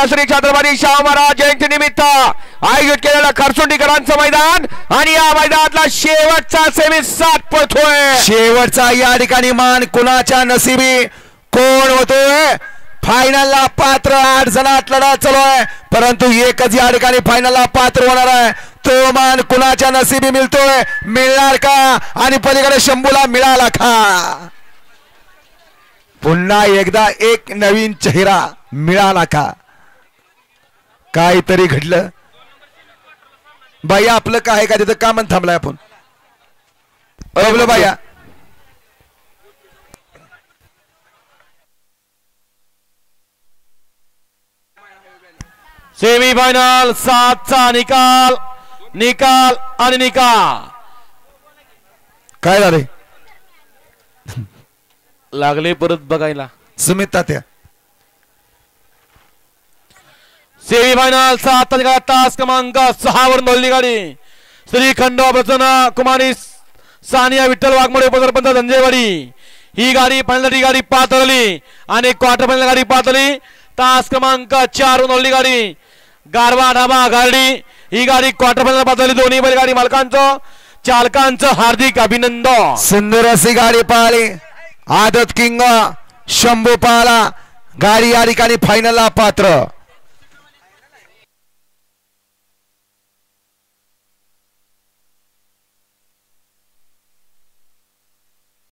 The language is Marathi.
श्री छत्रपती शाहू महाराज जयंती निमित्त आयोजित केलेलं खरसुंडीकरांचं मैदान आणि या मैदानातला शेवटचा सेमी 7 पळतोय। शेवटचा या ठिकाणी मान कुणाच्या नशिबी कोण होतोय? फायनलला पात्र 8 जणात लढा चालू आहे, परंतु एकच या ठिकाणी फायनलला पात्र होणार आहे। तो मान कुणाच्या नशिबी मिळतोय, मिळणार का? आणि पलीकडे शंभूला मिळाला का? पुन्हा एकदा एक नवीन चेहरा मिळाला का? काहीतरी घडलं बाया, आपलं काय का तिथं का मन थांबलाय आपण? बोलो बाया। सेमीफायनल 7चा निकाल निकाल आणि निकाल काय झाले? लागले परत बघायला सुमित तात्या। सेमीफायनल 7 निकाल तास क्रमांक 6 वर नोंदली गाडी श्री खंडोबा प्रसन्न कुमारी सानिया विठ्ठल वाघमोडे उपसरपंच धंजेवाडी। ही गाडी फायनल गाडी पातळली आणि क्वार्टर फायनल गाडी पातळली तास क्रमांक 4 वर नोंदली गाडी गारवा ढाबा गाडी। ही गाडी क्वार्टर फायनल पातळली। दोन्ही बैलगाडी मालकांचं चालकांचं हार्दिक अभिनंदन। सुंदर अशी गाडी पाहिली, आदत किंग शंभू पाहला, गाडी या ठिकाणी फायनलला पात्र।